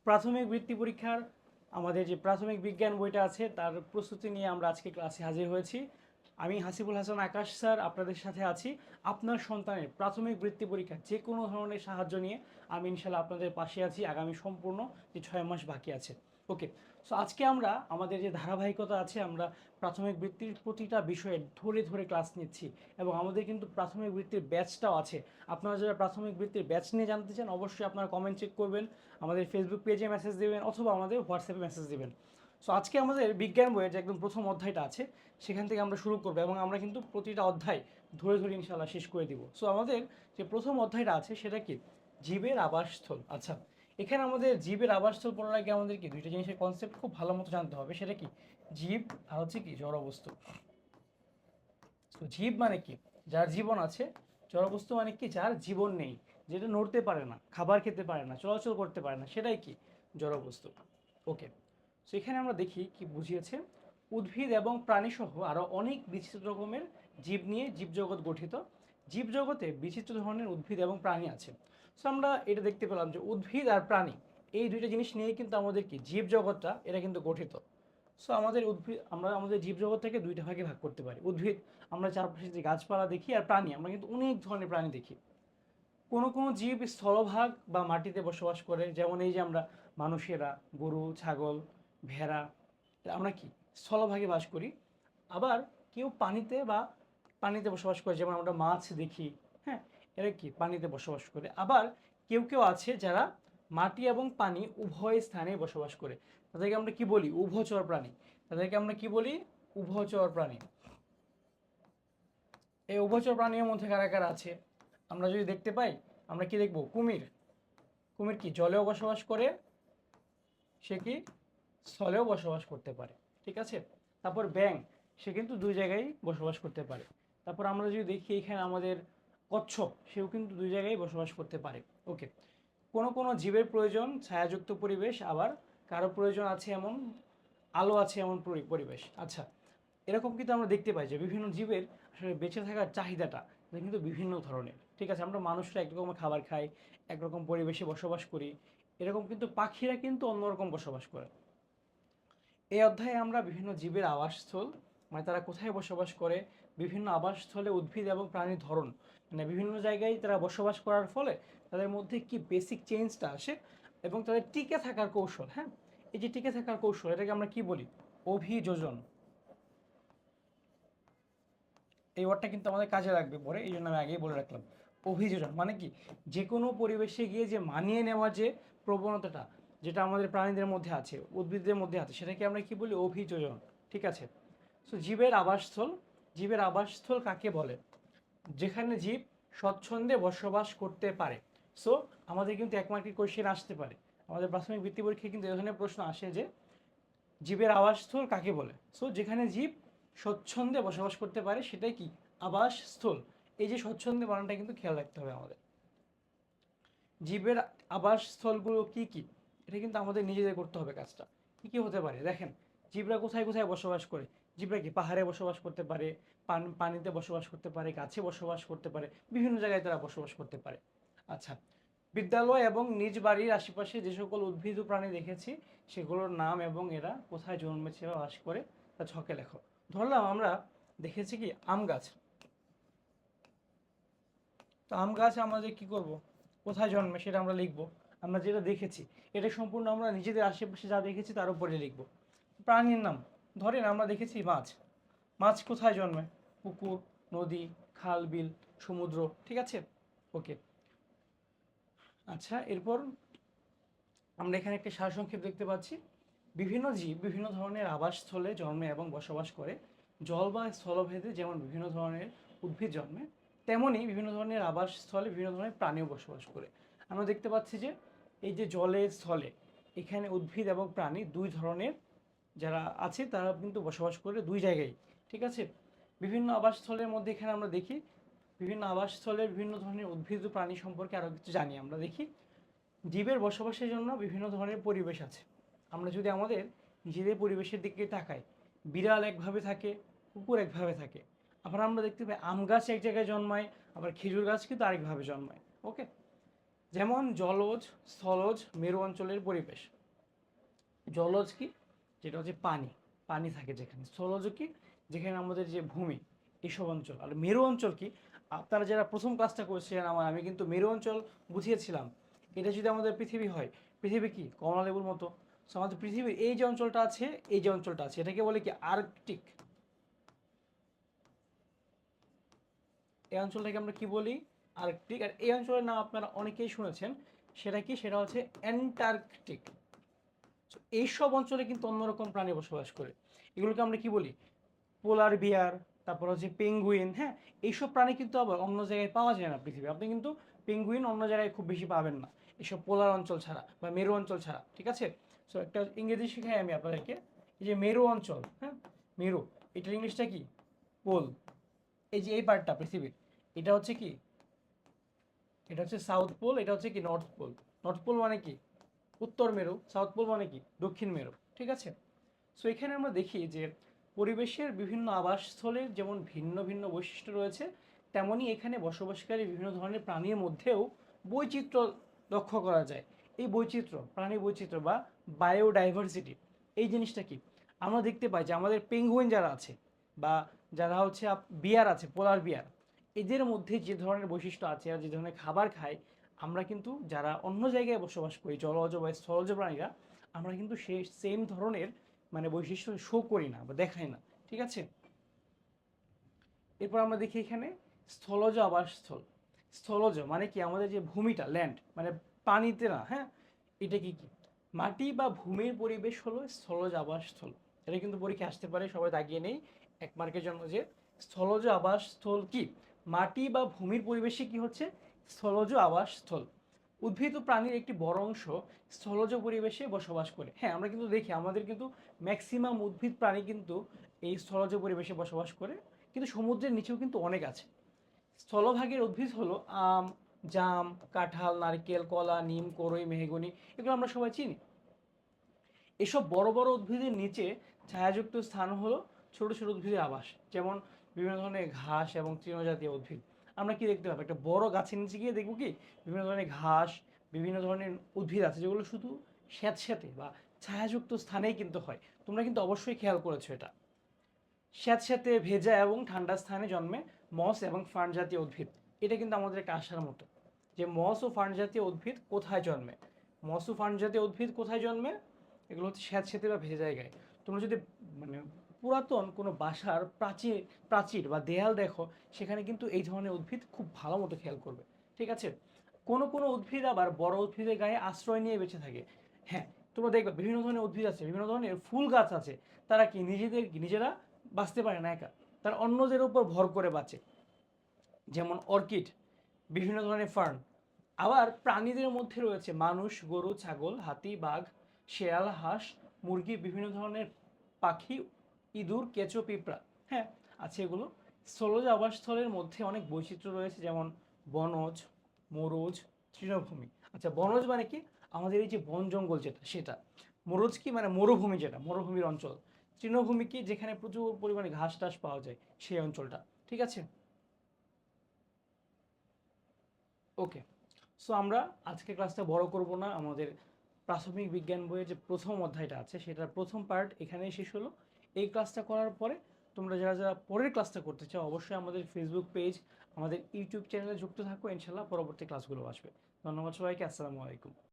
প্রাথমিক বৃত্তি পরীক্ষার আমাদের যে প্রাথমিক বিজ্ঞান বইটা আছে তার প্রস্তুতি নিয়ে আমরা আজকে ক্লাসে হাজির হয়েছি। আমি হাসিবুল হাসান আকাশ স্যার আপনাদের সাথে আছি। আপনার সন্তানের প্রাথমিক বৃত্তি পরীক্ষা যে কোনো ধরনের সাহায্য নিয়ে আমি ইনশাল্লাহ আপনাদের পাশে আছি আগামী সম্পূর্ণ যে 6 মাস বাকি আছে। ওকে, সো আজকে আমরা আমাদের যে ধারাবাহিকতা আছে আমরা প্রাথমিক বৃত্তির প্রতিটা বিষয়ে ধরে ধরে ক্লাস নিচ্ছি এবং আমাদের কিন্তু প্রাথমিক বৃত্তির ব্যাচটাও আছে। আপনারা যারা প্রাথমিক বৃত্তির ব্যাচ নিয়ে জানতে চান অবশ্যই আপনারা কমেন্ট চেক করবেন, আমাদের ফেসবুক পেজে মেসেজ দেবেন অথবা আমাদের হোয়াটসঅ্যাপে মেসেজ দেবেন। সো আজকে আমাদের বিজ্ঞান বইয়ের যে একদম প্রথম অধ্যায়টা আছে সেখান থেকে আমরা শুরু করবো এবং আমরা কিন্তু প্রতিটা অধ্যায় ধরে ধরে ইনশাল্লাহ শেষ করে দিব। সো আমাদের যে প্রথম অধ্যায়টা আছে সেটা কি, জীবের আবাসস্থল। আচ্ছা, এখানে আমাদের জীবের আবাসস্থল পড়ার আগে আমাদের কি দুইটা জিনিসের কনসেপ্ট খুব ভালো মতো জানতে হবে। সেটা কি, জীব আর হচ্ছে কি জড়বস্তু। তো জীব মানে কি, যার জীবন আছে। জড়বস্তু মানে কি, যার জীবন নেই, যেটা নড়তে পারে না, খাবার খেতে পারে না, চলাচল করতে পারে না, সেটাই কি জড়বস্তু। ওকে, সো এখানে আমরা দেখি কি বুঝিয়েছে, উদ্ভিদ এবং প্রাণীসহ আরও অনেক বিচিত্র রকমের জীব নিয়ে জীবজগৎ গঠিত। জীবজগতে বিচিত্র ধরনের উদ্ভিদ এবং প্রাণী আছে। সো আমরা এটা দেখতে পেলাম যে উদ্ভিদ আর প্রাণী এই দুইটা জিনিস নিয়ে কিন্তু আমাদের কি জীবজগৎটা এটা কিন্তু গঠিত। সো আমাদের উদ্ভিদ, আমরা আমাদের জীবজগৎটাকে দুইটা ভাগে ভাগ করতে পারি। উদ্ভিদ আমরা চারপাশে যে গাছপালা দেখি, আর প্রাণী আমরা কিন্তু অনেক ধরনের প্রাণী দেখি। কোনো কোনো জীব স্থলভাগ বা মাটিতে বসবাস করে, যেমন এই যে আমরা মানুষেরা, গরু, ছাগল, ভেড়া, আমরা কি স্থলভাগে বাস করি। আবার কেউ পানিতে বা পানিতে বসবাস করে, যেমন আমরা মাছ দেখি। হ্যাঁ, এরা কি পানিতে বসবাস করে। আবার কেউ কেউ আছে যারা মাটি এবং পানি উভয় স্থানে বসবাস করে, তাদেরকে আমরা কি বলি, উভচর প্রাণী। তাদেরকে আমরা কি বলি, উভচর প্রাণী। এই উভচর প্রাণীর মধ্যে কারা কারা আছে আমরা যদি দেখতে পাই, আমরা কি দেখব, কুমির। কুমির কি জলেও বসবাস করে, সে কি স্থলেও বসবাস করতে পারে। ঠিক আছে, তারপর ব্যাঙ, সে কিন্তু দুই জায়গায় বসবাস করতে পারে। তারপর আমরা যদি দেখি এখানে আমাদের কচ্ছপ, সেও কিন্তু দুই জায়গায় বসবাস করতে পারে। ওকে, কোনো কোনো জীবের প্রয়োজন ছায়াযুক্ত পরিবেশ, আবার কারো প্রয়োজন আছে এমন আলো আছে এমন পরিবেশ। আচ্ছা, এরকম কিন্তু আমরা দেখতে পাই যে বিভিন্ন জীবের আসলে বেঁচে থাকার চাহিদাটা এটা কিন্তু বিভিন্ন ধরনের। ঠিক আছে, আমরা মানুষরা একরকম খাবার খাই, একরকম পরিবেশে বসবাস করি, এরকম কিন্তু পাখিরা কিন্তু অন্যরকম বসবাস করে। এই অধ্যায়ে আমরা বিভিন্ন জীবের আবাসস্থল, মানে তারা কোথায় বসবাস করে, বিভিন্ন আবাসস্থলে উদ্ভিদ এবং প্রাণীর ধরন, মানে বিভিন্ন জায়গায় তারা বসবাস করার ফলে তাদের মধ্যে কি বেসিক চেঞ্জটা আসে এবং তাদের টিকে থাকার কৌশল। হ্যাঁ, এই যে টিকে থাকার কৌশল, এটাকে আমরা কি বলি, অভিযোজন। এই ওয়ার্ডটা কিন্তু আমাদের কাজে লাগবে পরে, এই জন্য আমি আগেই বলে রাখলাম। অভিযোজন মানে কি, যে কোনো পরিবেশে গিয়ে যে মানিয়ে নেওয়ার যে প্রবণতাটা, যেটা আমাদের প্রাণীদের মধ্যে আছে, উদ্ভিদদের মধ্যে আছে, সেটাকে আমরা কি বলি, অভিযোজন। ঠিক আছে, সো জীবের আবাসস্থল, জীবের আবাসস্থল কাকে বলে, যেখানে জীব স্বচ্ছন্দে বসবাস করতে পারে। সো আমাদের কিন্তু এক মার্কের কোয়েশ্চেন আসতে পারে, আমাদের প্রাথমিক বৃত্তি পরীক্ষায় কিন্তু এ ধরনের প্রশ্ন আসে যে জীবের আবাসস্থল কাকে বলে। সো যেখানে জীব স্বচ্ছন্দে বসবাস করতে পারে সেটাই কি আবাসস্থল। এই যে স্বচ্ছন্দে বানানটা কিন্তু খেয়াল রাখতে হবে আমাদের। জীবের আবাসস্থলগুলো কি কি, এটা কিন্তু আমাদের নিজেদের করতে হবে কাজটা। কি কি হতে পারে দেখেন, জীবরা কোথায় কোথায় বসবাস করে। জীবরা কি পাহাড়ে বসবাস করতে পারে, পানিতে বসবাস করতে পারে, গাছে বসবাস করতে পারে, বিভিন্ন জায়গায় তারা বসবাস করতে পারে। আচ্ছা, বিদ্যালয় এবং নিজ বাড়ির আশেপাশে যে সকল উদ্ভিদ ও প্রাণী দেখেছি সেগুলোর নাম এবং এরা কোথায় জন্মেছে বা বাস করে তা ছকে লেখো। ধরলাম আমরা দেখেছি কি আম গাছ, তো আম গাছ আমাদের কি করব, কোথায় জন্মে সেটা আমরা লিখব। আমরা যেটা দেখেছি এটা সম্পূর্ণ আমরা নিজেদের আশেপাশে যা দেখেছি তার উপরে লিখব। প্রাণীর নাম, ধরেন আমরা দেখেছি মাছ, মাছ কোথায় জন্মে, পুকুর, নদী, খাল, বিল, সমুদ্র। ঠিক আছে, ওকে। আচ্ছা, এরপর আমরা এখানে একটা সারসংক্ষেপ দেখতে পাচ্ছি। বিভিন্ন জীব বিভিন্ন ধরনের আবাসস্থলে জন্মে এবং বসবাস করে। জল বা স্থলভেদে যেমন বিভিন্ন ধরনের উদ্ভিদ জন্মে, তেমনি বিভিন্ন ধরনের আবাসস্থলে বিভিন্ন ধরনের প্রাণীও বসবাস করে। আমরা দেখতে পাচ্ছি যে এই যে জলে স্থলে, এখানে উদ্ভিদ এবং প্রাণী দুই ধরনের যারা আছে তারা কিন্তু বসবাস করে দুই জায়গায়। ঠিক আছে, বিভিন্ন আবাসস্থলের মধ্যে এখানে আমরা দেখি বিভিন্ন আবাসস্থলের বিভিন্ন ধরনের উদ্ভিদ ও প্রাণী সম্পর্কে আরও কিছু জানি। আমরা দেখি জীবের বসবাসের জন্য বিভিন্ন ধরনের পরিবেশ আছে। আমরা যদি আমাদের নিজেদের পরিবেশের দিকে তাকাই, বিড়াল একভাবে থাকে, কুকুর একভাবে থাকে। আবার আমরা দেখতে পাই আম গাছ এক জায়গায় জন্মায়, আবার খেজুর গাছ কিন্তু আরেকভাবে জন্মায়। ওকে, যেমন জলজ, স্থলজ, মেরু অঞ্চলের পরিবেশ। জলজ কি, যেটা হচ্ছে পানি, পানি থাকে যেখানে। স্থলজ কি, যেখানে আমাদের যে ভূমি, এসব অঞ্চল। আর মেরু অঞ্চল কি, আপনারা যারা প্রথম ক্লাসটা করছিলেন আমি কিন্তু মেরু অঞ্চল বুঝিয়েছিলাম। এটা যদি আমাদের পৃথিবী হয়, পৃথিবী কি কমলা লেবুর মতো। সো আমাদের পৃথিবীর এই যে অঞ্চলটা আছে, এই যে অঞ্চলটা আছে, এটাকে বলে কি আর্কটিক। এই অঞ্চলটাকে আমরা কি বলি, আর্কটিক। আর এই অঞ্চলের নাম আপনারা অনেকেই শুনেছেন, সেটা কি, সেটা হচ্ছে অ্যান্টার্কটিক। এইসব অঞ্চলে কিন্তু অন্যরকম প্রাণী বসবাস করে। এগুলোকে আমরা কি বলি, পোলার বিয়ার, তারপর হচ্ছে পেঙ্গুইন। হ্যাঁ, এইসব প্রাণী কিন্তু আবার অন্য জায়গায় পাওয়া যায় না পৃথিবী। আপনি কিন্তু পেঙ্গুইন অন্য জায়গায় খুব বেশি পাবেন না, এসব পোলার অঞ্চল ছাড়া বা মেরু অঞ্চল ছাড়া। ঠিক আছে, সো একটা ইংরেজি শেখাই আমি আপনাদেরকে। এই যে মেরু অঞ্চল, হ্যাঁ, মেরু, এটার ইংলিশটা কি, পোল। এই যে এই পার্টটা পৃথিবীর, এটা হচ্ছে কি, এটা হচ্ছে সাউথ পোল, এটা হচ্ছে কি নর্থ পোল। নর্থ পোল মানে কি উত্তর মেরু, সাউথ পোল মানে কি দক্ষিণ মেরু। ঠিক আছে, সো এখানে আমরা দেখি যে পরিবেশের বিভিন্ন আবাসস্থলের যেমন ভিন্ন ভিন্ন বৈশিষ্ট্য রয়েছে, তেমনই এখানে বসবাসকারী বিভিন্ন ধরনের প্রাণীর মধ্যেও বৈচিত্র্য লক্ষ্য করা যায়। এই বৈচিত্র্য, প্রাণী বৈচিত্র্য বা বায়োডাইভার্সিটি, এই জিনিসটা কি, আমরা দেখতে পাই যে আমাদের পেঙ্গুইন যারা আছে বা যারা হচ্ছে বিয়ার আছে, পোলার বিয়ার, এদের মধ্যে যে ধরনের বৈশিষ্ট্য আছে আর যে ধরনের খাবার খায়, আমরা কিন্তু যারা অন্য জায়গায় বসবাস করি, জলজ বা স্থলজ প্রাণীরা, আমরা কিন্তু সেই সেম ধরনের মানে বৈশিষ্ট্য শো করি না বা দেখাই না। ঠিক আছে, এরপর আমরা দেখি এখানে স্থলজ আবাসস্থল। স্থলজ মানে কি, আমাদের যে ভূমিটা, ল্যান্ড মানে পানিতে না। হ্যাঁ, এটা কি কি, মাটি বা ভূমির পরিবেশ হলো স্থলজ আবাসস্থল। এটা কিন্তু পরীক্ষা আসতে পারে, সবাই দাগিয়ে নেই 1 মার্কের জন্য, যে স্থলজ আবাসস্থল কি, মাটি বা ভূমির পরিবেশে কি হচ্ছে, স্থলজ আবাসস্থল। উদ্ভিদ ও প্রাণীর একটি বড় অংশ স্থলজ পরিবেশে বসবাস করে। হ্যাঁ, আমরা কিন্তু দেখি আমাদের কিন্তু ম্যাক্সিমাম উদ্ভিদ প্রাণী কিন্তু এই স্থলজ পরিবেশে বসবাস করে, কিন্তু সমুদ্রের নিচেও কিন্তু অনেক আছে। স্থলভাগের উদ্ভিদ হলো আম, জাম, কাঁঠাল, নারকেল, কলা, নিম, করই, মেহগনি, এগুলো আমরা সবাই চিনি। এসব বড় বড় উদ্ভিদের নিচে ছায়াযুক্ত স্থান হলো ছোট ছোট উদ্ভিদের আবাস। যেমন বিভিন্ন ধরনের ঘাস এবং তৃণজাতীয় উদ্ভিদ। আমরা কি দেখতে পাবো, একটা বড় গাছের নিচে গিয়ে দেখবো কি, বিভিন্ন ধরনের ঘাস, বিভিন্ন ধরনের উদ্ভিদ আছে যেগুলো শুধু স্যাঁতস্যাঁতে বা ছায়াযুক্ত স্থানেই কিন্তু হয়। তোমরা কিন্তু অবশ্যই খেয়াল করেছো এটা। স্যাঁতস্যাঁতে ভেজা এবং ঠান্ডা স্থানে জন্মে মস এবং ফার্ন জাতীয় উদ্ভিদ। এটা কিন্তু আমাদের একটা আশার মতো, যে মস ও ফার্ন জাতীয় উদ্ভিদ কোথায় জন্মে। মস ও ফার্ন জাতীয় উদ্ভিদ কোথায় জন্মে, এগুলো হচ্ছে স্যাঁতস্যাঁতে বা ভেজা জায়গায়। তোমরা যদি মানে পুরাতন কোনো বাসার প্রাচীর প্রাচীর বা দেয়াল দেখো, সেখানে কিন্তু এই ধরনের উদ্ভিদ খুব ভালো মতো খেয়াল করবে। ঠিক আছে, কোনো কোনো উদ্ভিদ আবার বড় উদ্ভিদের গায়ে আশ্রয় নিয়ে বেঁচে থাকে। হ্যাঁ, তোমরা দেখবে বিভিন্ন ধরনের উদ্ভিদ আছে, বিভিন্ন ধরনের ফুল গাছ আছে, তারা কি নিজেরা বাঁচতে পারে না একা, তারা অন্যদের উপর ভর করে বাঁচে। যেমন অর্কিড, বিভিন্ন ধরনের ফার্ন। আবার প্রাণীদের মধ্যে রয়েছে মানুষ, গরু, ছাগল, হাতি, বাঘ, শেয়াল, হাঁস, মুরগি, বিভিন্ন ধরনের পাখি, ইঁদুর, কেঁচো, পিঁপড়া। হ্যাঁ, আছে এগুলো। স্থলজ আবাসস্থলের মধ্যে অনেক বৈচিত্র্য রয়েছে, যেমন বনজ, মরুজ, তৃণভূমি। আচ্ছা, বনজ মানে কি, আমাদের এই যে বন জঙ্গল যেটা সেটা। মরুজ কি, মানে মরুভূমি, যেটা মরুভূমির অঞ্চল। তৃণভূমি কি, যেখানে প্রচুর পরিমাণে ঘাস টাস পাওয়া যায়, সেই অঞ্চলটা। ঠিক আছে, ওকে। সো আমরা আজকে ক্লাসটা বড় করব না। আমাদের প্রাথমিক বিজ্ঞান বইয়ের যে প্রথম অধ্যায়টা আছে, সেটার প্রথম পার্ট এখানেই শেষ হলো। এই ক্লাসটা করার পরে তোমরা যারা যারা পরের ক্লাসটা করতে চাও, অবশ্যই আমাদের ফেসবুক পেজ, আমাদের ইউটিউব চ্যানেলে যুক্ত থাকো। ইনশাল্লাহ পরবর্তী ক্লাসগুলো আসবে। ধন্যবাদ সবাইকে, আসসালামু আলাইকুম।